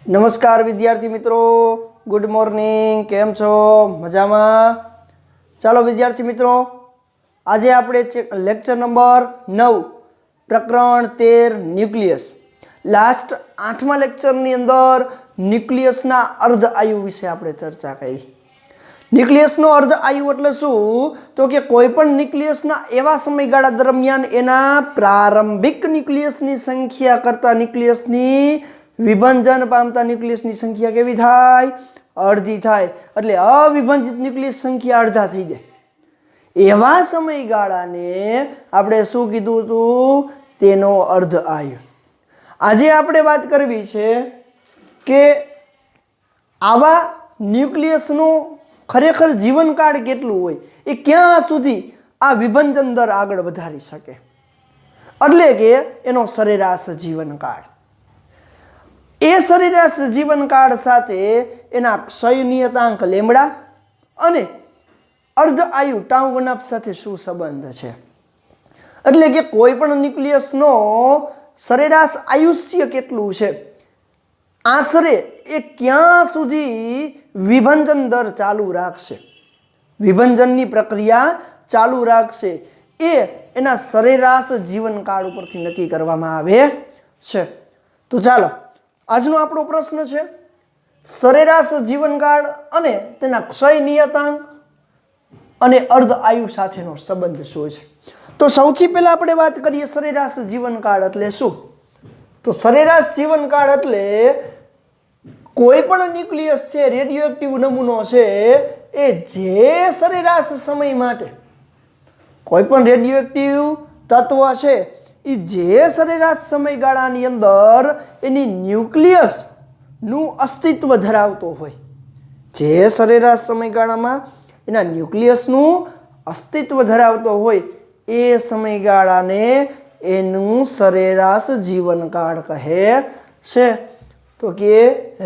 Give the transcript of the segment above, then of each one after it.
नमस्कार विद्यार्थी मित्रों, गुड मॉर्निंग। केम छो? मजामां? चालो विद्यार्थी मित्रों, आज आपणे लेक्चर नंबर 9 प्रकरण 13 न्यूक्लियस लास्ट 8मा लेक्चरनी अंदर न्यूक्लियसना अर्ध आयु विषे आपणे चर्चा करी। न्यूक्लियसनो अर्ध आयु एटले शुं? तो कि कोईपण न्यूक्लियसना एवा समयगाळा दरमियान एना प्रारंभिक न्यूक्लियसनी संख्या करता न्यूक्लियसनी विभंजन पामता न्यूक्लियसनी संख्या केवी थाय? अर्धी थाय। एटले अविभंजित न्यूक्लियस संख्या अर्धा थई जाय। एवा समयगाळाने आपणे शुं कीधुं हतुं? तेनो अर्ध आयु। आजे आपणे वात करवी छे के आवा न्यूक्लियसनो खरेखर जीवनकाळ केटलुं होय, ए क्यां सुधी आ विभंजन दर आगळ वधारी शके, એટલે કે એનો સરેરાશ જીવનકાળ। એ સરેરાશ જીવનકાળ સાથે એના ક્ષય નિયતાંક લેમ્બડા અને અર્ધ આયુ ટાઉ વનાપ સાથે શું સંબંધ છે? એટલે કે કોઈ પણ ન્યુક્લિયસનો સરેરાશ આયુષ્ય કેટલું છે, આશરે એ ક્યાં સુધી વિભંજન દર ચાલુ રાખશે, વિભંજનની પ્રક્રિયા ચાલુ રાખશે, એ એના સરેરાશ જીવનકાળ ઉપરથી નક્કી કરવામાં આવે છે। તો ચાલો આજનો આપણો પ્રશ્ન છે સરેરાશ જીવનકાળ અને તેના ક્ષય નિયતાંક અને અર્ધ આયુ સાથેનો સંબંધ શું છે। તો સૌથી પહેલા આપણે વાત કરીએ સરેરાશ જીવનકાળ એટલે શું। તો સરેરાશ જીવનકાળ એટલે કોઈ પણ ન્યુક્લિયસ છે, રેડિયોએક્ટિવ નમૂનો છે, એ જે સરેરાશ સમય માટે કોઈ પણ રેડિયોએક્ટિવ તત્વ છે એ જે સરેરાશ સમયગાળાની અંદર એની ન્યુક્લિયસનું અસ્તિત્વ ધરાવતો હોય, જે સરેરાશ સમયગાળામાં એના ન્યુક્લિયસનું અસ્તિત્વ ધરાવતો હોય એ સમયગાળાને એનું સરેરાશ જીવનકાળ કહે છે। તો કે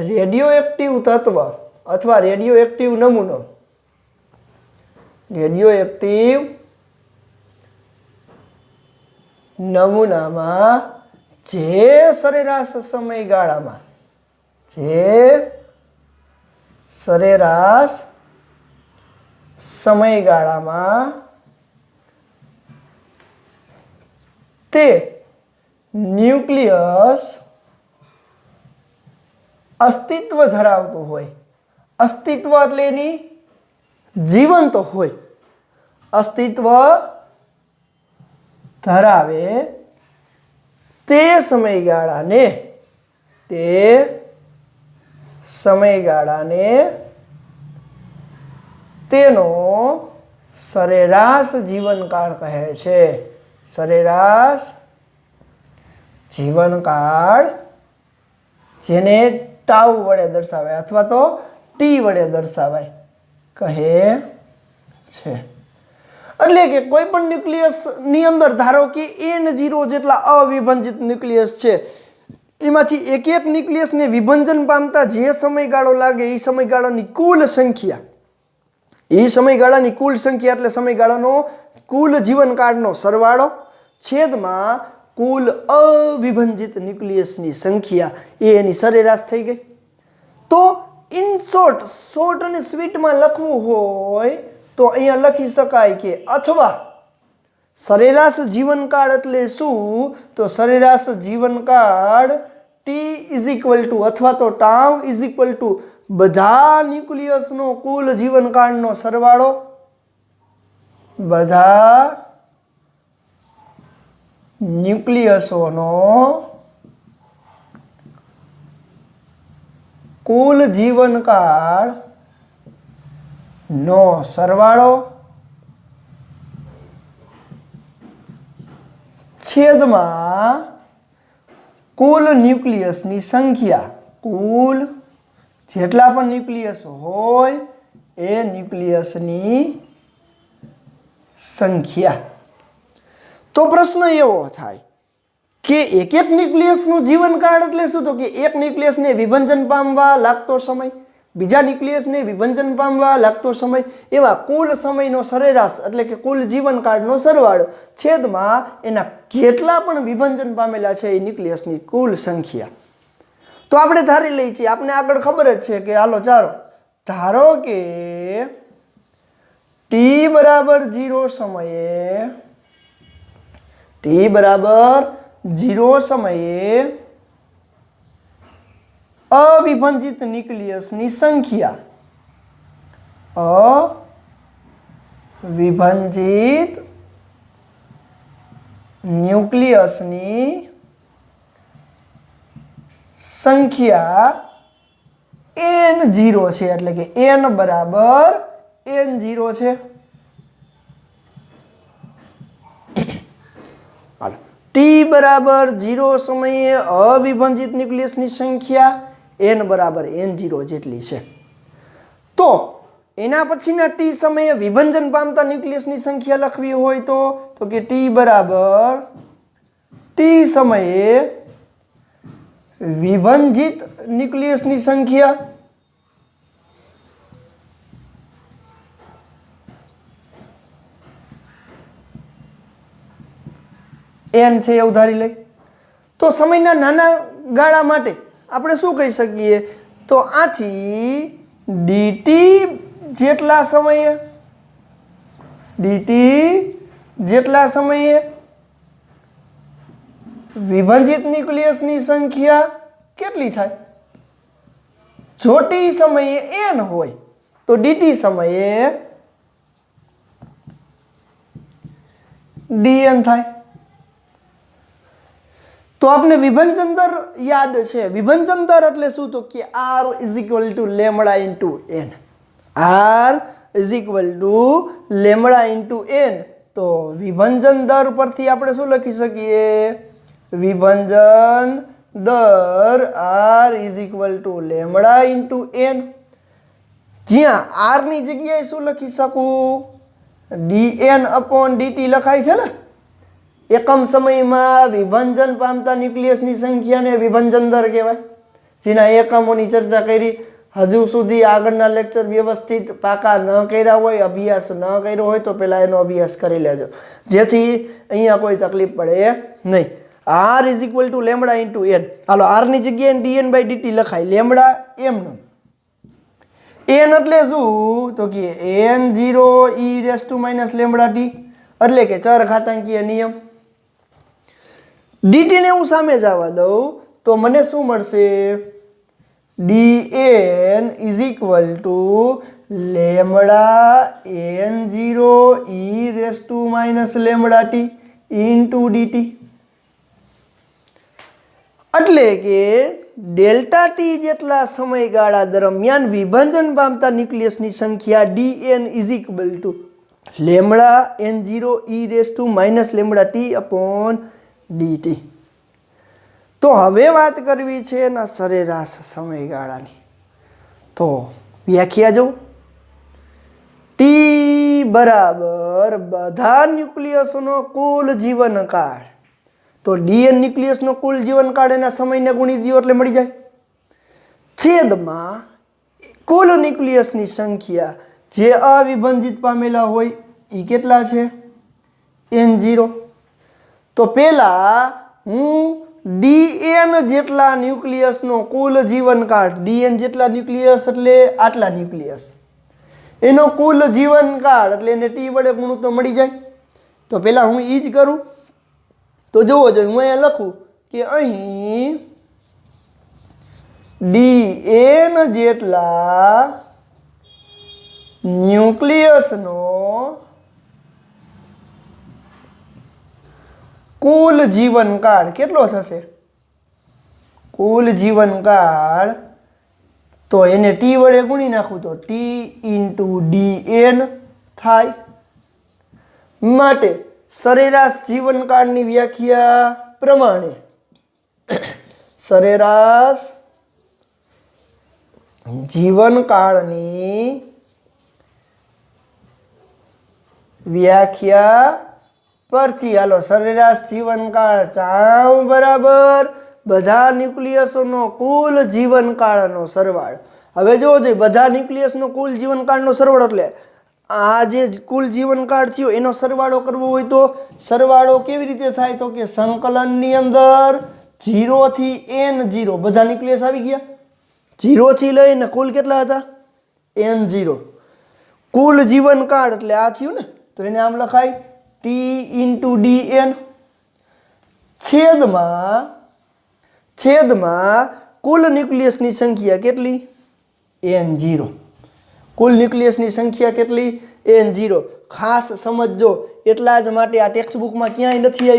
રેડિયોએક્ટિવ તત્વ અથવા રેડિયોએક્ટિવ નમૂનો, રેડિયોએક્ટિવ નમૂનામાં જે સરેરાશ સમયગાળામાં તે ન્યુક્લિયસ અસ્તિત્વ ધરાવતો હોય, અસ્તિત્વ એટલે એની જીવંત હોય, અસ્તિત્વ ધરાવે તે સમયગાળાને તેનો સરેરાશ જીવનકાળ કહે છે। સરેરાશ જીવનકાળ જેને ટાઉ વડે દર્શાવાય અથવા તો ટી વડે દર્શાવાય કહે છે। એટલે કે કોઈ પણ ન્યુક્લિયસની અંદર ધારો કે N0 જેટલા અવિભંજિત ન્યુક્લિયસ છે, એમાંથી એક એક ન્યુક્લિયસને વિભંજન પામતા જે સમયગાળો લાગે એ સમયગાળાની કુલ સંખ્યા, એ સમયગાળાની કુલ સંખ્યા એટલે સમયગાળાનો કુલ જીવનકાળનો સરવાળો છેદમાં કુલ અવિભંજિત ન્યુક્લિયસની સંખ્યા, એ એની સરેરાશ થઈ ગઈ। તો ઇન શોર્ટ અને સ્વીટમાં લખવું હોય તો અહીંયા લખી શકાય કે અથવા સરેરાશ જીવનકાળ એટલે શું? તો સરેરાશ જીવનકાળ T ઇઝ ઇક્વલ ટુ અથવા તો ટાઉ ઇઝ ઇક્વલ ટુ બધા ન્યુક્લિયસનો કુલ જીવનકાળનો સરવાળો, બધા ન્યુક્લિયસોનો કુલ જીવનકાળ નો સરવાળો છેદમાં કુલ ન્યુક્લિયસની સંખ્યા, કુલ જેટલા પણ ન્યુક્લિયસ હોય એ ન્યુક્લિયસની સંખ્યા। તો પ્રશ્ન એવો થાય કે એક એક ન્યુક્લિયસનું જીવનકાળ એટલે શું? તો કે એક ન્યુક્લિયસને વિભંજન પામવા લાગતો સમય, બીજા ન્યુક્લિયસને વિભંજન પામવા લાગતો સમય, એવા કુલ સમયનો સરેરાશ એટલે કે કુલ જીવનકાળનો સરવાળો છેદમાં એના કેટલા પણ વિભંજન પામેલા છે એ ન્યુક્લિયસની કુલ સંખ્યા। તો આપણે ધારી લઈએ છીએ, આપણે આગળ ખબર જ છે કે હાલો ચાલો ધારો કે ટી બરાબર 0 સમયે ટી બરાબર 0 સમયે અવિભાજિત ન્યુક્લિયસની સંખ્યા અવિભાજિત ન્યુક્લિયસની સંખ્યા n0 છે, એટલે કે n બરાબર n0 છે। ટી બરાબર 0 સમયે અવિભાજિત ન્યુક્લિયસની સંખ્યા n બરાબર n0 જેટલી છે। તો એના પછીના ટી સમયે વિભાજન પામતા ન્યુક્લિયસની સંખ્યા લખવી હોય તો કે ટી બરાબર ટી સમયે વિભાજિત ન્યુક્લિયસની સંખ્યા n છે એવું ધારી લઈ। તો સમયના નાના ગાળા માટે આપણે શું કહી શકીએ, તો આથી ડીટી જેટલા સમયે વિભાજિત ન્યુક્લિયસની સંખ્યા કેટલી થાય? જો ટી સમયે n હોય તો ડીટી સમયે dn થાય। તો આપણે વિભાજન દર યાદ છે, વિભાજન દર એટલે શું, તો કે r = lambda * n, r = lambda * n। તો વિભાજન દર પરથી આપણે શું લખી શકીએ, વિભાજન દર r = લેમ્બડા * n, જ્યાં r ની જગ્યાએ શું લખી શકું, dn/dt લખાય છે ને। એકમ સમયમાં વિભાજન પામતા ન્યુક્લિયસની સંખ્યાને વિભાજન દર કહેવાય, જેના એકમોની ચર્ચા કરી। હજુ સુધી આગળના લેક્ચર વ્યવસ્થિત પાકા ન કર્યા હોય, અભ્યાસ ન કર્યો હોય તો પહેલા એનો અભ્યાસ કરી લેજો, જેથી અહીંયા કોઈ તકલીફ પડે નહીં। r = લેમ્બડા * n, હાલો r ની જગ્યાએ dn/dt લખાય, લેમ્બડા એમનો, n એટલે શું, તો કે n0 e - લેમ્બડા t, એટલે કે ચર ઘાતાંકીય નિયમ। dt ને હું સામે જવા દઉં તો મને શું મળશે, dn = lambda n0 e - lambda t dt, એટલે કે ડેલ્ટા ટી જેટલા સમયગાળા દરમિયાન વિભાજન પામતા ન્યુક્લિયસની સંખ્યા dn = lambda n0 e - lambda t dt। તો હવે વાત કરવી છે એના સરેરાશ સમયગાળાની। તો વ્યાખ્યા જો, ટી બરાબર બધા ન્યુક્લિયસનો કુલ જીવનકાળ, તો dn ન્યુક્લિયસનો કુલ જીવનકાળ એના સમયને ગુણી દો એટલે મળી જાય, છેદમાં કુલ ન્યુક્લિયસની સંખ્યા જે અવિભાજિત પામેલા હોય એ કેટલા છે, n0। તો પહેલા હું dn જેટલા ન્યુક્લિયસનો કુલ જીવનકાળ, dn જેટલા ન્યુક્લિયસ એટલે આટલા ન્યુક્લિયસ, એનો કુલ જીવનકાળ એટલે એને ટી વડે ગુણું તો મળી જાય। તો પહેલા હું એ જ કરું, તો જોવો જોઈએ હું અહીંયા લખું કે અહીં dn જેટલા ન્યુક્લિયસનો કુલ જીવનકાળ કેટલો થશે, કુલ જીવનકાળ, તો એને ટી વડે ગુણી નાખું તો t × dn થાય। માટે સરેરાશ જીવનકાળની વ્યાખ્યા પ્રમાણે, સરેરાશ જીવનકાળની વ્યાખ્યા પરથી હાલો સરેરાશ જીવનકાળ ટાઉ બરાબર બધા ન્યુક્લિયસોનો કુલ જીવનકાળનો સરવાળો। હવે જોવો જોઈએ બધા ન્યુક્લિયસનો કુલ જીવનકાળનો સરવાળો એટલે આ જે કુલ જીવનકાળ થયો એનો સરવાળો કરવો હોય તો સરવાળો કેવી રીતે થાય, તો કે સંકલનની અંદર 0 થી n0 બધા ન્યુક્લિયસ આવી ગયા। 0 થી લઈને કુલ કેટલા હતા n0 કુલ જીવનકાળ એટલે આ થયું ને તો એને આમ લખાય t * dn છેદમાં કુલ ન્યુક્લિયસની સંખ્યા કેટલી n0 કુલ ન્યુક્લિયસની સંખ્યા કેટલી n0 ખાસ સમજજો એટલા જ માટે આ ટેક્સ્ટ બુકમાં ક્યાંય નથી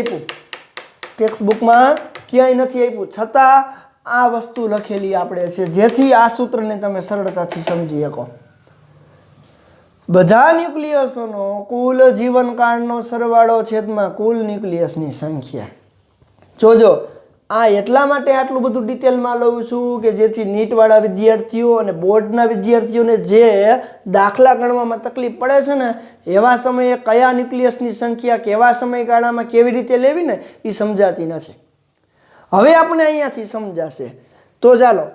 આપ્યું છતાં આ વસ્તુ લખેલી આપણે છે જેથી આ સૂત્રને તમે સરળતાથી સમજી શકો। બધા ન્યુક્લિયસનો કુલ જીવનકાળનો સરવાળો છેદમાં કુલ ન્યુક્લિયસની સંખ્યા। જોજો આ એટલા માટે આટલું બધું ડિટેલમાં લઉં છું કે જેથી નીટવાળા વિદ્યાર્થીઓ અને બોર્ડના વિદ્યાર્થીઓને જે દાખલા ગણવામાં તકલીફ પડે છે ને એવા સમયે કયા ન્યુક્લિયસની સંખ્યા કેવા સમયગાળામાં કેવી રીતે લેવી ને એ સમજાતી નથી। હવે આપણે અહીંયાથી સમજાશે તો ચાલો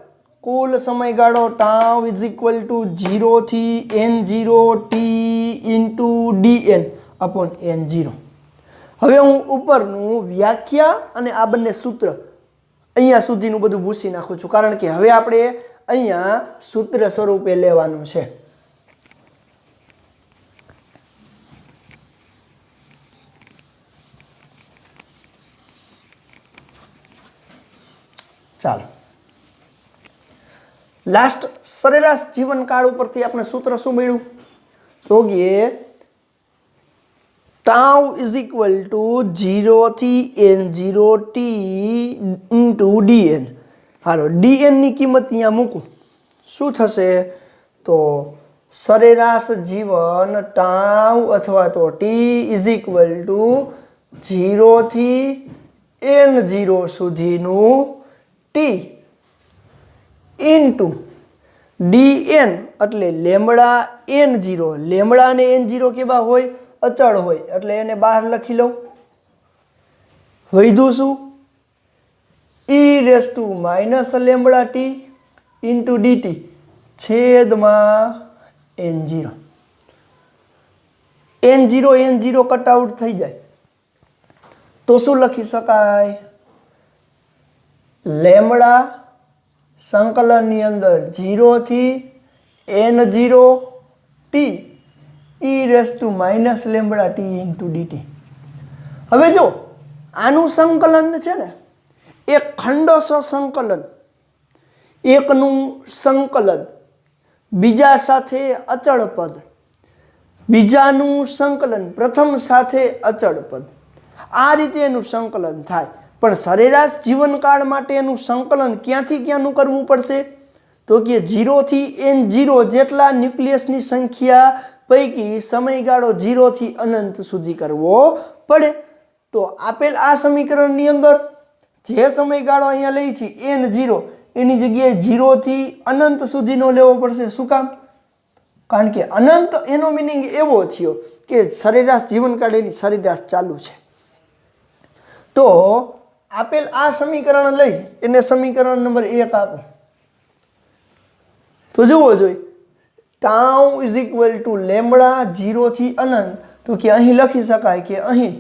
કુલ સમયગાળો ટાઉ = 0 થી n0 t * dn / n0। હવે હું ઉપરનું વ્યાખ્યા અને આ બંને સૂત્ર અહીંયા સુધીનું બધું ભૂસી નાખું છું કારણ કે હવે આપણે અહીંયા સૂત્ર સ્વરૂપે લેવાનું છે। ચાલો લાસ્ટ સરેરાશ જીવનકાળ ઉપરથી આપણે સૂત્ર શું મળ્યું તો કે ટાઉ = 0 થી n0 t * dn। હાલો dn ની કિંમત અહીંયા મૂકું શું થશે તો સરેરાશ જીવન ટાઉ અથવા તો t = 0 થી n0 સુધીનું t * dn એટલે લેમ્બડા n0 લેમ્બડા અને n0 કેવા હોય અચળ હોય એટલે એને બહાર લખી લઉં વધ્યું શું e - λt * dt છેદમાં n0 કટ આઉટ થઈ જાય તો શું લખી શકાય લેમ્બડા સંકલનની અંદર 0 થી n0 t e - λt * dt। હવે જો આનું સંકલન છે ને એક ખંડોસો સંકલન એકનું સંકલન બીજા સાથે અચળ પદ બીજાનું સંકલન પ્રથમ સાથે અચળ પદ આ રીતે એનું સંકલન થાય પણ સરેરાશ જીવનકાળ માટે એનું સંકલન ક્યાંથી ક્યાંનું કરવું પડશે તો કે 0 થી n0 જેટલા ન્યુક્લિયસની સંખ્યા પૈકી સમયગાળો 0 થી અનંત સુધી કરવો પડે। તો આપેલ આ સમીકરણની અંદર જે સમયગાળો અહીંયા લઈ છે n0 એની જગ્યાએ 0 થી અનંત સુધીનો લેવો પડશે। શું કામ કારણ કે અનંત એનો મિનિંગ એવો થયો કે સરેરાશ જીવનકાળ એની સરેરાશ ચાલુ છે। તો આપેલ આ સમીકરણ લઈ એને સમીકરણ નંબર 1 આપો તો જુઓ જોઈએ ટાઉ = લેમ્બડા 0 થી અનંત તો કે અહીં લખી શકાય કે અહીં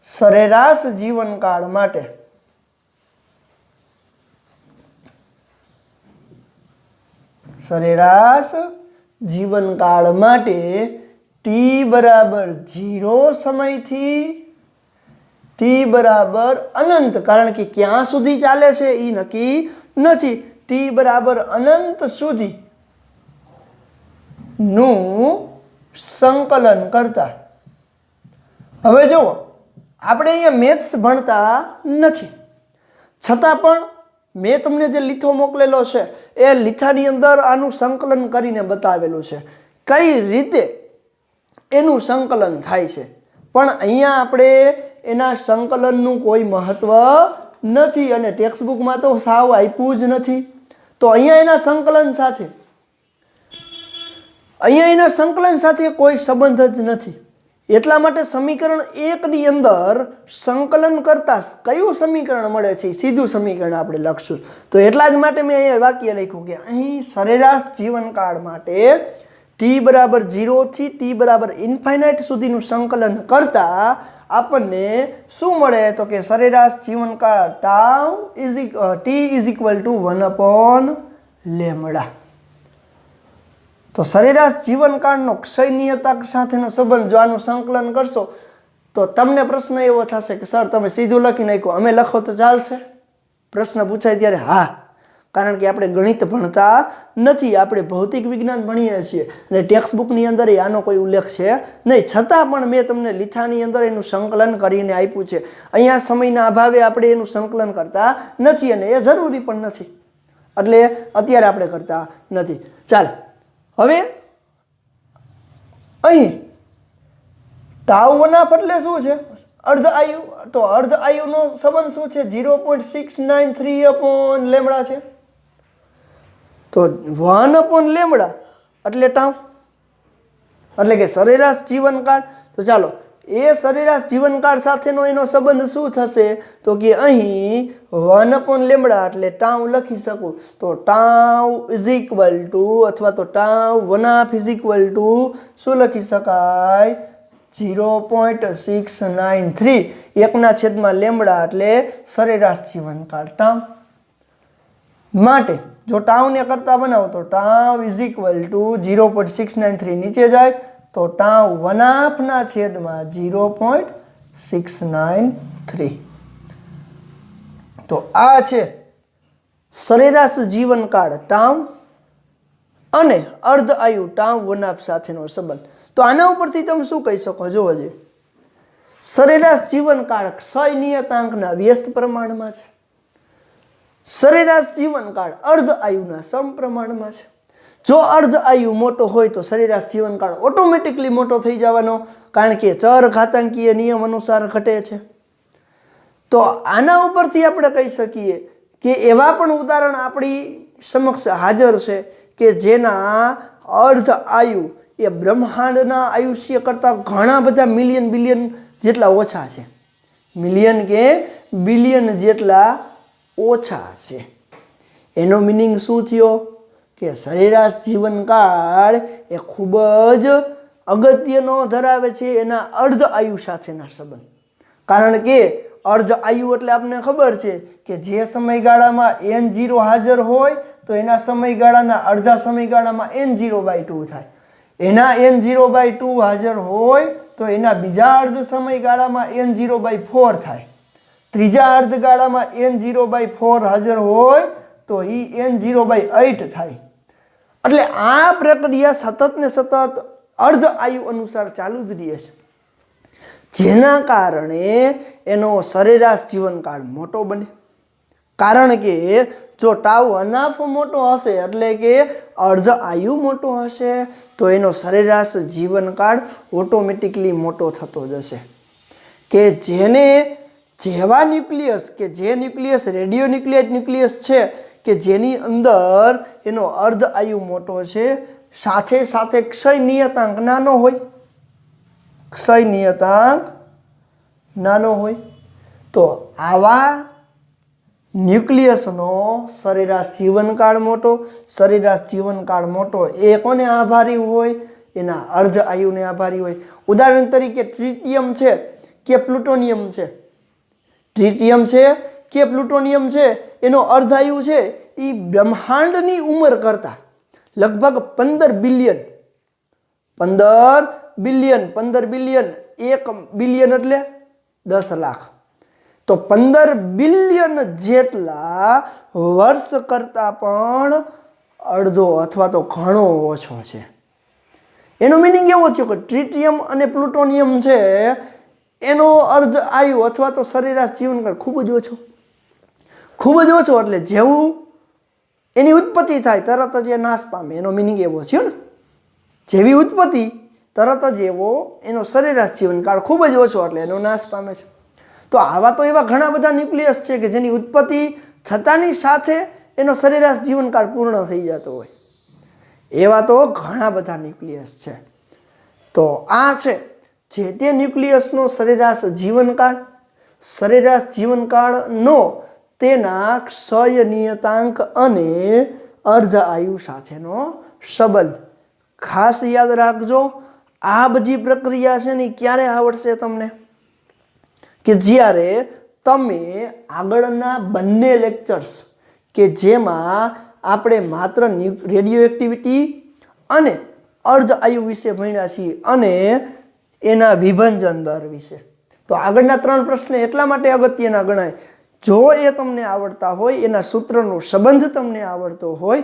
સરેરાશ જીવનકાળ માટે t બરાબર 0 સમયથી t બરાબર અનંત કારણ કે ક્યાં સુધી ચાલે છે એ નક્કી નથી t બરાબર અનંત સુધી નું સંકલન કરતા। હવે જુઓ આપણે અહીંયા મેથ્સ ભણતા નથી છતાં પણ મેં તમને જે લીથો મોકલેલો છે એ લીથાની અંદર આનું સંકલન કરીને બતાવેલું છે કઈ રીતે એનું સંકલન થાય છે પણ અહીંયા આપણે એના સંકલનનું કોઈ મહત્વ નથી અને ટેક્સ્ટ બુકમાં તો સાવ આપ્યું જ નથી। તો અહીંયા એના સંકલન સાથે કોઈ સંબંધ જ નથી એટલા માટે સમીકરણ 1 ની અંદર સંકલન કરતા કયું સમીકરણ મળે છે સીધું સમીકરણ આપણે લખશું। તો એટલા જ માટે મેં અહીંયા વાક્ય લખ્યું કે અહીં સરેરાશ જીવનકાળ માટે t બરાબર 0 થી t બરાબર ∞ સુધીનું સંકલન કરતા આપણને શું મળે તો કે સરેરાશ જીવનકાળ tau T is equal to 1/λ। તો સરેરાશ જીવનકાળનો ક્ષય નિયતાંક સાથેનો સંબંધ જો આનું સંકલન કરશો તો તમને પ્રશ્ન એવો થશે કે સર તમે સીધું લખી નાખ્યું, અમે લખો તો ચાલશે? પ્રશ્ન પૂછાય ત્યારે હા, કારણ કે આપણે ગણિત ભણતા નથી, આપણે ભૌતિક વિજ્ઞાન ભણીએ છીએ અને ટેક્સ્ટ બુકની અંદર આનો કોઈ ઉલ્લેખ છે નહીં, છતાં પણ મેં તમને લીથાની અંદર એનું સંકલન કરીને આપ્યું છે। અહીંયા સમયના અભાવે આપણે એનું સંકલન કરતા નથી અને એ જરૂરી પણ નથી, એટલે અત્યારે આપણે કરતા નથી। ચાલો હવે અહીં ટાઉ વનાફ એટલે શું છે? અર્ધ આયુ। તો અર્ધ આયુનો સંબંધ શું છે? 0.693/λ છે। તો 1/λ એટલે ટાઉ, એટલે કે સરેરાશ જીવનકાળ। તો ચાલો એ સરેરાશ જીવનકાળ સાથેનો એનો સંબંધ શું થશે તો કે અહીં 1/λ એટલે ટાઉ લખી શકું તો ટાઉ ઇઝ ઇક્વલ ટુ અથવા તો ટાઉ વનાફ ઇઝ ઇક્વલ ટુ શું લખી શકાય? 0.693 1/λ એટલે સરેરાશ જીવનકાળ ટાઉ। માટે જો ટાઉને કરતા બનાવો તો ટાઉ ઇઝ ઇક્વલ ટુ 0.693 નીચે જાય તો ટાઉ વનાફના છેદમાં 0.693। તો આ છે સરેરાશ જીવનકાળ ટાઉ અને અર્ધ આયુ ટાઉ વનાફ સાથેનો સંબંધ। તો આના ઉપરથી તમે શું કહી શકો? જોવો જોઈએ, સરેરાશ જીવનકાળ ક્ષય નિયતાંકના વ્યસ્ત પ્રમાણમાં છે, સરેરાશ જીવનકાળ અર્ધ આયુના સમપ્રમાણમાં છે। જો અર્ધ આયુ મોટો હોય તો સરેરાશ જીવનકાળ ઓટોમેટિકલી મોટો થઈ જવાનો, કારણ કે ચર ઘાતાંકીય નિયમ અનુસાર ઘટે છે। તો આના ઉપરથી આપણે કહી શકીએ કે એવા પણ ઉદાહરણ આપણી સમક્ષ હાજર છે કે જેના અર્ધ આયુ એ બ્રહ્માંડના આયુષ્ય કરતાં ઘણા બધા મિલિયન બિલિયન જેટલા ઓછા છે, મિલિયન કે બિલિયન જેટલા ઓછા છે। એનો મિનિંગ શું થયો કે સરેરાશ જીવનકાળ એ ખૂબ જ અગત્યનો ધરાવે છે એના અર્ધ આયુ સાથેના સંબંધ। કારણ કે અર્ધ આયુ એટલે આપણને ખબર છે કે જે સમયગાળામાં n0 હાજર હોય તો એના સમયગાળાના અડધા સમયગાળામાં n0/2 થાય, એના n0/2 હાજર હોય તો એના બીજા અર્ધ સમયગાળામાં n0/4 થાય, ત્રીજા અર્ધગાળામાં n0/4 હાજર હોય તો એ n0/8 થાય। એટલે આ પ્રક્રિયા સતત ને સતત અર્ધ આયુ અનુસાર ચાલુ જ રહે છે, જેના કારણે એનો સરેરાશ જીવનકાળ મોટો બને। કારણ કે જો ટાઉ અનાફ મોટો હશે એટલે કે અર્ધ આયુ મોટો હશે તો એનો સરેરાશ જીવનકાળ ઓટોમેટિકલી મોટો થતો જશે। કે જેને જેવા ન્યુક્લિયસ કે જે ન્યુક્લિયસ રેડિયો ન્યુક્લિયેટ ન્યુક્લિયસ છે કે જેની અંદર એનો અર્ધ આયુ મોટો છે, સાથે સાથે ક્ષય નિયતાંક નાનો હોય, ક્ષય નિયતાંક નાનો હોય, તો આવા ન્યુક્લિયસનો સરેરાશ જીવનકાળ મોટો, સરેરાશ જીવનકાળ મોટો એ કોને આભારી હોય? એના અર્ધ આયુને આભારી હોય। ઉદાહરણ તરીકે ટ્રિટિયમ છે કે પ્લુટોનિયમ છે, ટ્રિટિયમ છે કે પ્લુટોનિયમ છે એનો અર્ધ આયુ છે એ બ્રહ્માંડની ઉંમર કરતાં લગભગ 15 બિલિયન 1 બિલિયન એટલે 10 લાખ, તો 15 બિલિયન જેટલા વર્ષ કરતાં પણ અડધો અથવા તો ઘણો ઓછો છે। એનો મિનિંગ એવો થયો કે ટ્રિટિયમ અને પ્લુટોનિયમ છે એનો અર્ધ આયુ અથવા તો સરેરાશ જીવનકાળ ખૂબ જ ઓછો, એટલે જેવું એની ઉત્પત્તિ થાય તરત જ એ નાશ પામે, એનો મિનિંગ એવો થયો ને, જેવી ઉત્પત્તિ તરત જ એવો એનો સરેરાશ જીવનકાળ ખૂબ જ ઓછો એટલે એનો નાશ પામે છે। તો આવા તો એવા ઘણા બધા ન્યુક્લિયસ છે કે જેની ઉત્પત્તિ થતાની સાથે એનો સરેરાશ જીવનકાળ પૂર્ણ થઈ જતો હોય, એવા તો ઘણા બધા ન્યુક્લિયસ છે। તો આ છે જે તે ન્યુક્લિયસનો સરેરાશ જીવનકાળનો તેના ક્ષય નિયતાંક અને અર્ધ આયુ સાથેનો સંબંધ। ખાસ યાદ રાખજો, આ બધી પ્રક્રિયા છે ને ક્યારે આવડશે તમને? કે જ્યારે તમે આગળના બંને લેક્ચર્સ કે જેમાં આપણે માત્ર રેડિયો એક્ટિવિટી અને અર્ધ આયુ વિશે ભણ્યા છીએ અને એના વિભંજન દર વિશે, તો આગળના 3 પ્રશ્ન એટલા માટે અગત્યના ગણાય, જો એ તમને આવડતા હોય, એના સૂત્રનો સંબંધ તમને આવડતો હોય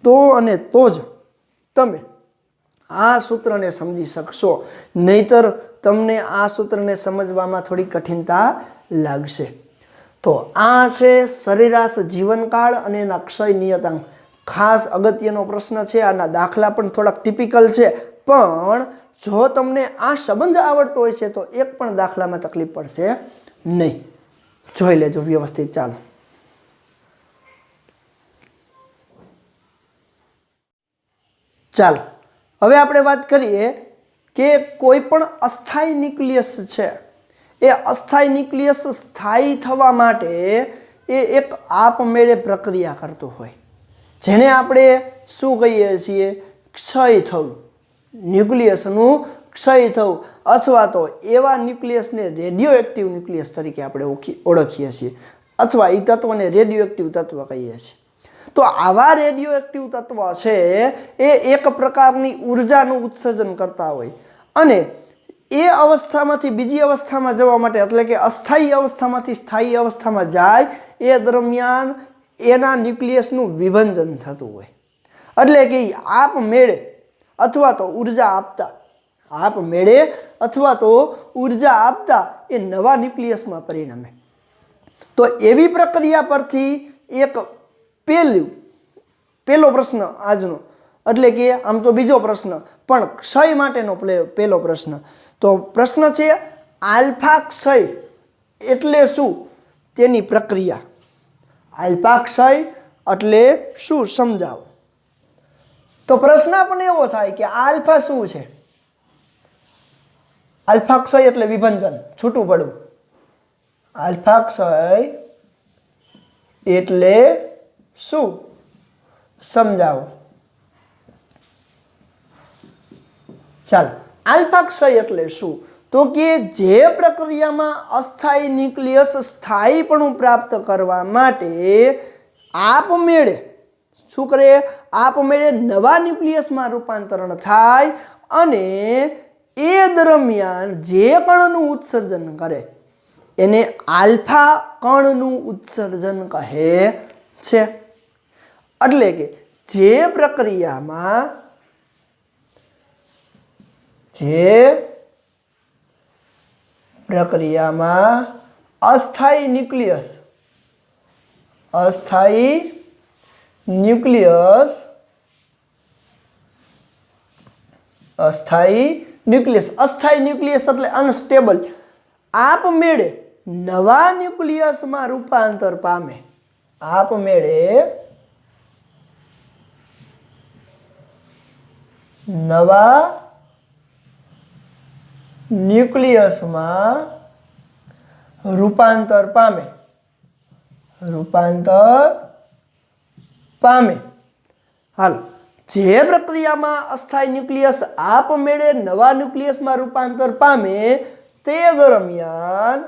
તો અને તો જ તમે આ સૂત્રને સમજી શકશો, નહીતર તમને આ સૂત્રને સમજવામાં થોડી કઠિનતા લાગશે. તો આ છે સરેરાશ જીવનકાળ અને એના ક્ષય નિયતાંક. ખાસ અગત્યનો પ્રશ્ન છે. આના દાખલા પણ થોડાક ટિપિકલ છે, પણ જો તમને આ સંબંધ આવડતો હોય છે તો એક પણ દાખલામાં તકલીફ પડશે નહીં. જોઈ લેજો વ્યવસ્થિત. ચાલો હવે આપણે વાત કરીએ કે કોઈ પણ અસ્થાયી ન્યુક્લિયસ છે, એ અસ્થાયી ન્યુક્લિયસ સ્થાયી થવા માટે એ એક આપમેળે પ્રક્રિયા કરતો હોય, જેને આપણે શું કહીએ છીએ? ક્ષય થવું. ન્યુક્લિયસનું ક્ષય થવું, અથવા તો એવા ન્યુક્લિયસને રેડિયો એક્ટિવ ન્યુક્લિયસ તરીકે આપણે ઓળખીએ છીએ, અથવા એ તત્વને રેડિયો એક્ટિવ તત્વ કહીએ છીએ. તો આવા રેડિયો એક્ટિવ તત્વ છે એ એક પ્રકારની ઉર્જાનું ઉત્સર્જન કરતા હોય અને એ અવસ્થામાંથી બીજી અવસ્થામાં જવા માટે, એટલે કે અસ્થાયી અવસ્થામાંથી સ્થાયી અવસ્થામાં જાય એ દરમિયાન એના ન્યુક્લિયસનું વિભંજન થતું હોય. એટલે કે આપમેળે અથવા તો ઉર્જા આપતા એ નવા ન્યુક્લિયસમાં પરિણમે. તો એવી પ્રક્રિયા પરથી એક પહેલો પ્રશ્ન આજનો, એટલે કે આમ તો બીજો પ્રશ્ન પણ ક્ષય માટેનો પહેલો પ્રશ્ન. તો પ્રશ્ન છે આલ્ફા ક્ષય એટલે શું? તેની પ્રક્રિયા. આલ્ફા ક્ષય એટલે શું સમજાવો. તો પ્રશ્ન પણ એવો થાય કે આલ્ફા શું છે? આલ્ફા ક્ષય એટલે વિભંજન, છૂટું પડવું. આલ્ફા ક્ષય એટલે શું સમજાવો. ચાલો, આલ્ફા ક્ષય એટલે શું? તો કે જે પ્રક્રિયામાં અસ્થાયી ન્યુક્લિયસ સ્થાયીપણું પ્રાપ્ત કરવા માટે આપમેળે શું કરે? આપમેળે નવા ન્યુક્લિયસમાં રૂપાંતરણ થાય અને એ દરમિયાન જે કણનું ઉત્સર્જન કરે એને આલ્ફા કણનું ઉત્સર્જન કહે છે. એટલે કે જે પ્રક્રિયામાં અસ્થાયી ન્યુક્લિયસ એટલે અનસ્ટેબલ, આપમેળે નવા ન્યુક્લિયસમાં રૂપાંતર પામે. આપમેળે નવા ન્યુક્લિયસમાં રૂપાંતર પામે. હાલ, જે પ્રક્રિયામાં અસ્થાયી ન્યુક્લિયસ આપમેળે નવા ન્યુક્લિયસમાં રૂપાંતર પામે તે દરમિયાન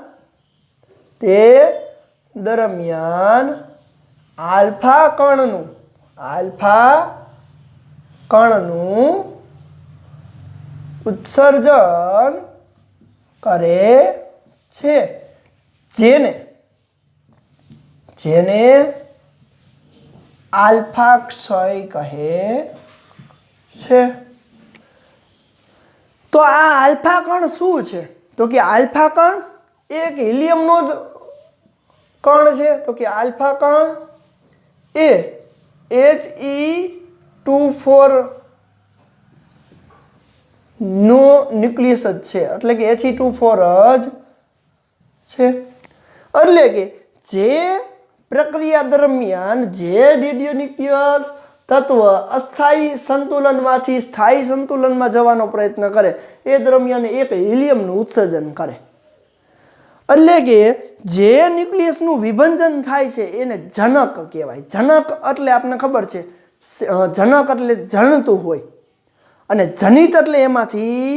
આલ્ફા કણનું ઉત્સર્જન કરે છે, જેને આલ્ફા ક્ષય કહે છે. તો આ આલ્ફા કણ શું છે? તો કે આલ્ફા કણ એક હિલિયમનો જ કણ છે. તો કે આલ્ફા કણ એ He24 નો ન્યુક્લિયસ જ છે, એટલે કે He24 જ છે. એટલે કે જે પ્રક્રિયા દરમિયાન જે રેડિયોન્યુક્લિયર તત્વ અસ્થાયી સંતુલનમાંથી સ્થાયી સંતુલનમાં જવાનો પ્રયત્ન કરે એ દરમિયાન એક હિલિયમનું ઉત્સર્જન કરે. એટલે કે જે ન્યુક્લિયસનું વિભંજન થાય છે એને જનક કહેવાય. જનક એટલે આપણને ખબર છે, જનક એટલે જણતું હોય અને જનિત એટલે એમાંથી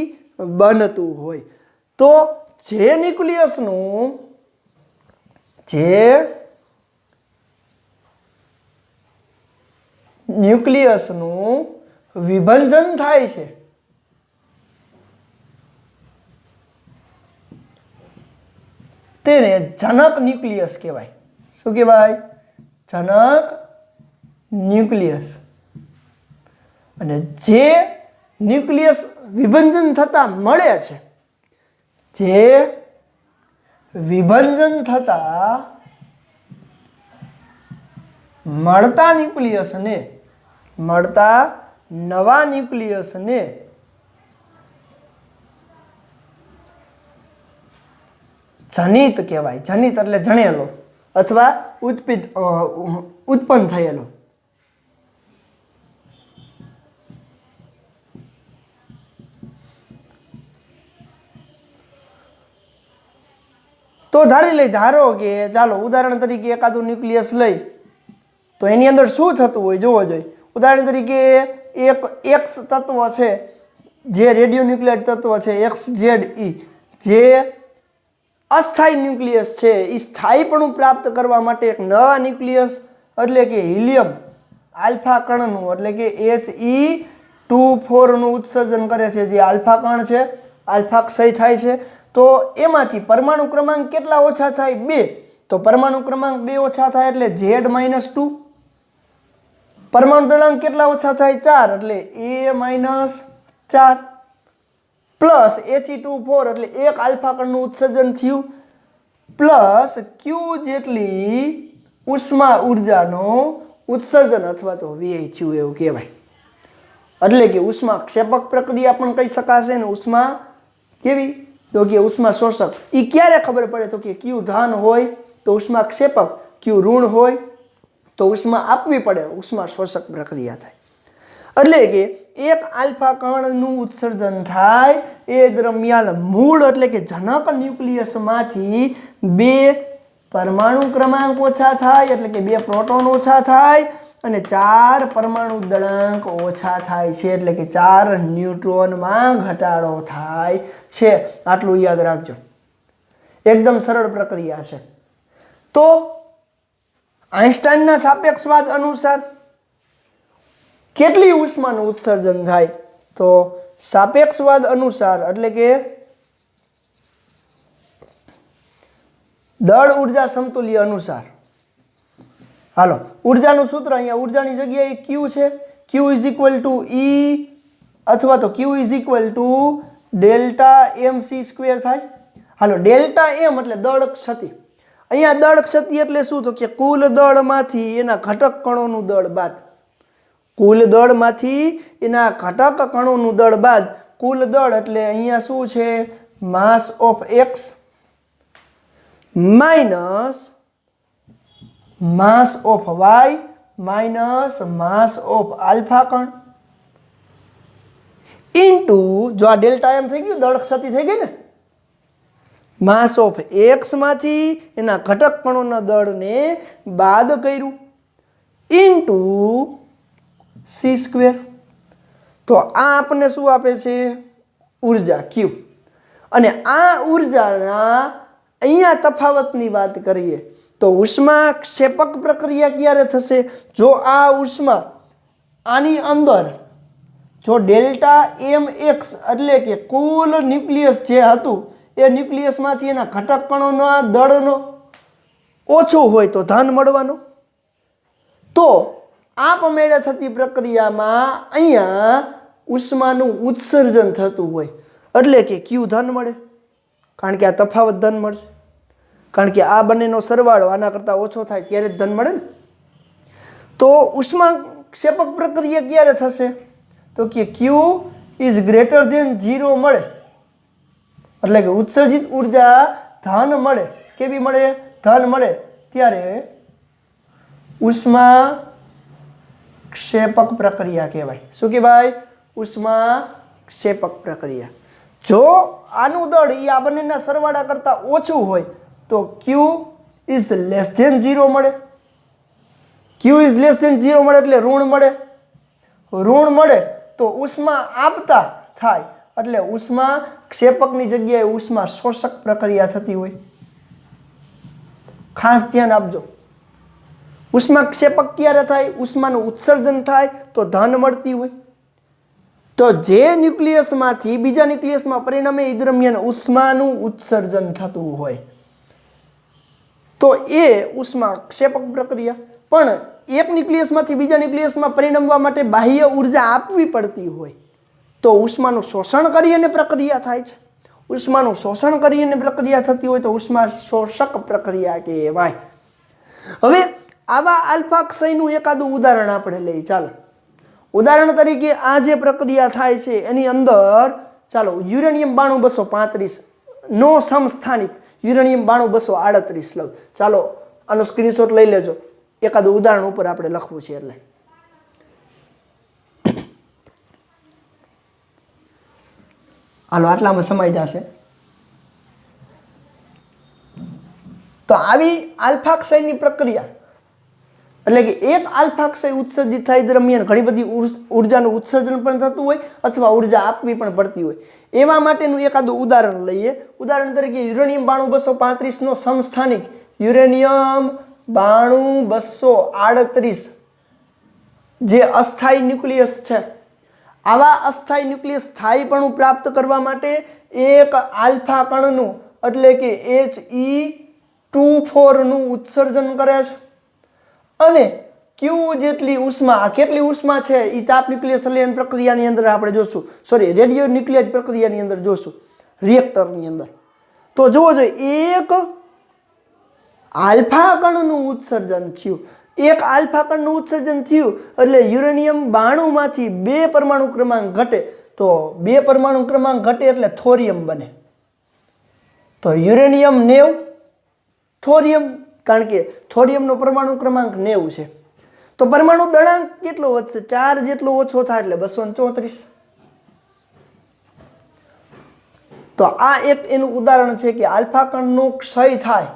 બનતું હોય. તો જે ન્યુક્લિયસનું વિભંજન થાય છે તેને જનક ન્યુક્લિયસ કહેવાય. શું કહેવાય? જનક ન્યુક્લિયસ. અને જે ન્યુક્લિયસ વિભંજન થતા મળે છે, જે વિભંજન થતા મળતા નવા ન્યુક્લિયસને જનિત કહેવાય. જનિત એટલે જણેલો અથવા ઉત્પન્ન થયેલો. તો ધારો કે ચાલો ઉદાહરણ તરીકે એકાદું ન્યુક્લિયસ લઈ તો એની અંદર શું થતું હોય જોવો જોઈએ. ઉદાહરણ તરીકે એક એક્સ તત્વ છે, જે રેડિયો ન્યુક્લિયર તત્વ છે XZE, જે અસ્થાયી ન્યુક્લિયસ છે, એ સ્થાયીપણું પ્રાપ્ત કરવા માટે એક નવા ન્યુક્લિયસ એટલે કે હિલિયમ આલ્ફા કણનું એટલે કે He2 નું ઉત્સર્જન કરે છે. જે આલ્ફા કણ છે, આલ્ફા ક્ષય થાય છે, તો એમાંથી પરમાણુ ક્રમાંક કેટલા ઓછા થાય? 2. તો પરમાણુ ક્રમાંક 2 ઓછા થાય એટલે Z-2. પરમાણુ દળાંક કેટલા ઓછા થાય? 4 એટલે A-4 પ્લસ He2 એટલે એક આલ્ફા કણનું ઉત્સર્જન થયું પ્લસ Q જેટલી ઉષ્મા ઉર્જાનો ઉત્સર્જન અથવા તો વ્યય થયું એવું કહેવાય. એટલે કે ઉષ્મા ક્ષેપક પ્રક્રિયા પણ કહી શકાશે ને ઉષ્મા કેવી તો કે ઉષ્મા શોષક. એ ક્યારે ખબર પડે તો કે Q ધન હોય તો ઉષ્મા ક્ષેપક, Q ઋણ હોય તો ઉષ્મા આપવી પડે, ઉષ્મા શોષક પ્રક્રિયા થાય. એટલે કે એક આલ્ફા કણનું ઉત્સર્જન થાય એ દરમિયાન મૂળ એટલે કે જનક ન્યુક્લિયસમાંથી 2 પરમાણુ ક્રમાંક ઓછા થાય એટલે કે 2 પ્રોટોન ઓછા થાય અને 4 પરમાણુ દળાંક ઓછા થાય છે એટલે કે 4 ન્યુટ્રોનમાં ઘટાડો થાય છે. આટલું યાદ રાખજો, એકદમ સરળ પ્રક્રિયા છે. તો આઇન્સ્ટાઈનના સાપેક્ષવાદ અનુસાર કેટલી ઉષ્માનું ઉત્સર્જન થાય? તો સાપેક્ષવાદ અનુસાર એટલે કે દળ ઉર્જા સમતુલ્ય અનુસાર, હાલો ઉર્જાનું સૂત્ર અહીંયા ઉર્જાની જગ્યાએ Q છે. Q is equal two E અથવા તો Q is equal to delta mc² થાય. હાલો ડેલ્ટા m એટલે દળ ક્ષતિ. અહીંયા દળ ક્ષતિ એટલે શું તો કે કુલ દળમાંથી એના ઘટક કણોનું દળ બાદ, કુલ દળમાંથી એના ઘટક કણોનું દળ બાદ કુલ દળ એટલે અહીંયા શું છે? માસ of x minus mass of y minus mass of alpha કણ ઇન્ટુ, જો આ ડેલ્ટા એમ થઈ ગયું દળ ક્ષતિ થઈ ગઈ ને, માસ ઓફ x માંથી એના ઘટક કણોના દળને બાદ કર્યું ઇન્ટુ c². તો આ આપણને શું આપે છે? ઉર્જા Q. અને આ ઉર્જાના અહીંયા તફાવતની વાત કરીએ તો ઉષ્મા ક્ષેપક પ્રક્રિયા ક્યારે થશે? જો આ ઉષ્મા આની અંદર જો ડેલ્ટા mx એટલે કે કુલ ન્યુક્લિયસ જે હતું એ ન્યુક્લિયસમાંથી એના ઘટક કણોના દળનો ઓછું હોય તો ધન મળવાનો. તો આપમેળે થતી પ્રક્રિયામાં અહીંયા ઉષ્માનું ઉત્સર્જન થતું હોય એટલે કે Q ધન મળે, કારણ કે આ તફાવત ધન મળશે, કારણ કે આ બંનેનો સરવાળો આના કરતાં ઓછો થાય ત્યારે જ ધન મળે ને. તો ઉષ્મા ક્ષેપક પ્રક્રિયા ક્યારે થશે તો કે Q ઇઝ ગ્રેટર ધેન 0 મળે એટલે કે ઉત્સર્જિત ઉર્જા ધન મળે. કેવી મળે? ધન મળે. ત્યારે ઉષ્મા ક્ષેપક પ્રક્રિયા કહેવાય. શું કહેવાય? ઉષ્મા ક્ષેપક પ્રક્રિયા. જો આનું દળ એ આ બંનેના સરવાળા કરતાં ઓછું હોય તો Q ઇઝ લેસ ધેન 0 મળે. Q ઇઝ લેસ ધેન 0 મળે એટલે ઋણ મળે. ઋણ મળે તો ઉષ્મા આપતા થાય એટલે ઉષ્મા ક્ષેપકની જગ્યાએ ઉષ્મા શોષક પ્રક્રિયા થતી હોય. ખાસ ધ્યાન આપજો. ઉષ્મા ક્ષેપક ક્યારે થાય? ઉષ્માનું ઉત્સર્જન થાય તો ધન મળતી હોય. તો જે ન્યુક્લિયસમાંથી બીજા ન્યુક્લિયસમાં પરિણામે એ દરમિયાન ઉષ્માનું ઉત્સર્જન થતું હોય તો એ ઉષ્મા ક્ષેપક પ્રક્રિયા. પણ એક ન્યુક્લિયસમાંથી બીજા ન્યુક્લિયસમાં પરિણમવા માટે બાહ્ય ઉર્જા આપવી પડતી હોય તો ઉષ્માનું શોષણ કરીને પ્રક્રિયા થાય છે. ઉષ્માનું શોષણ કરીને પ્રક્રિયા થતી હોય તો ઉષ્મા શોષક પ્રક્રિયા કહેવાય. હવે આવા આલ્ફા ક્ષયનું એકાદું ઉદાહરણ આપણે લઈએ. ચાલો, ઉદાહરણ તરીકે આ જે પ્રક્રિયા થાય છે એની અંદર ચાલો યુરેનિયમ 9235 નો સમસ્થાનિક યુરેનિયમ 9238 લઉં. ચાલો આનો સ્ક્રીનશોટ લઈ લેજો. એકાદું ઉદાહરણ ઉપર આપણે લખવું છે એટલે. હાલો આટલામાં સમાઈ જશે. તો આવી આલ્ફા ક્ષયની પ્રક્રિયા એટલે કે એક આલ્ફા ક્ષય ઉત્સર્જિત થાય દરમિયાન ઘણી બધી ઉર્જાનું ઉત્સર્જન પણ થતું હોય અથવા ઉર્જા આપવી પણ પડતી હોય. એવા માટેનું એકાદું ઉદાહરણ લઈએ. ઉદાહરણ તરીકે યુરેનિયમ 92235 નો સમસ્થાનિક યુરેનિયમ 92238 જે અસ્થાયી ન્યુક્લિયસ છે. આવા અસ્થાયી ન્યુક્લિયસ સ્થાયીપણું પ્રાપ્ત કરવા માટે એક આલ્ફા કણનું એટલે કે He24 નું ઉત્સર્જન કરે છે અને ક્યુ જેટલી ઉષ્મા, કેટલી ઉષ્મા છે એ તાપ ન્યુક્લિયર સંલયન પ્રક્રિયાની અંદર આપણે જોશું, સોરી રેડિયો ન્યુક્લિયર પ્રક્રિયાની અંદર જોશું, રિએક્ટરની અંદર. તો જોવો જોઈએ એક આલ્ફા કણનું ઉત્સર્જન થયું. એક આલ્ફા કણનું ઉત્સર્જન થયું એટલે યુરેનિયમ 92 માંથી 2 પરમાણુ ક્રમાંક ઘટે. તો 2 પરમાણુ ક્રમાંક ઘટે એટલે થોરિયમ બને. તો યુરેનિયમ 90 થોરિયમ, કારણ કે થોરિયમનો પરમાણુ ક્રમાંક 90 છે. તો પરમાણુ દળાંક કેટલો વધશે? 4 જેટલો ઓછો થાય એટલે 234. તો આ એક એનું ઉદાહરણ છે કે આલ્ફા કણનો ક્ષય થાય.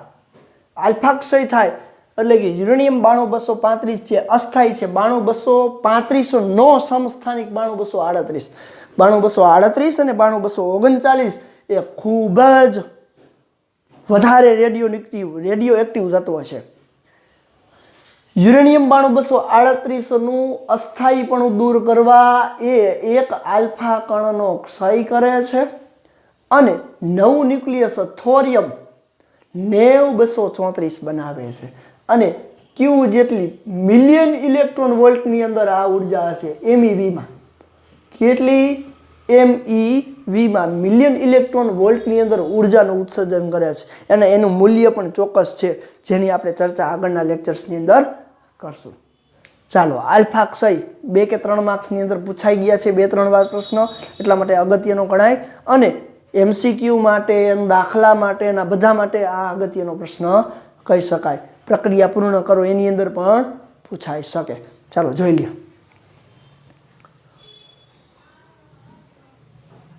આલ્ફા ક્ષય થાય એટલે કે યુરેનિયમ 92235 જે અસ્થાયી છે 92235 નો સમસ્થાનિક 92238. 92238 અને 92239 એ ખૂબ જ વધારે રેડિયો એક્ટિવ તત્વ છે. યુરેનિયમ 92238 નું અસ્થાયીપણું દૂર કરવા એ એક આલ્ફા કણનો ક્ષય કરે છે અને નવું ન્યુક્લિયસ થોરિયમ 90234 બનાવે છે. અને ક્યુ જેટલી મિલિયન ઇલેક્ટ્રોન વોલ્ટની અંદર આ ઉર્જા હશે MEV-માં. કેટલી? MEV-માં મિલિયન ઇલેક્ટ્રોન વોલ્ટની અંદર ઉર્જાનું ઉત્સર્જન કરે છે અને એનું મૂલ્ય પણ ચોક્કસ છે જેની આપણે ચર્ચા આગળના લેક્ચર્સની અંદર કરશું. ચાલો, આલ્ફા ક્ષય 2 કે 3 માર્ક્સની અંદર પૂછાઈ ગયા છે 2-3 વાર પ્રશ્ન, એટલા માટે અગત્યનો ગણાય અને MCQ માટે, દાખલા માટે અને બધા માટે આ અગત્યનો પ્રશ્ન કહી શકાય. પ્રક્રિયા પૂર્ણ કરો એની અંદર પણ પૂછાઈ શકે. ચાલો જોઈ લ્યો.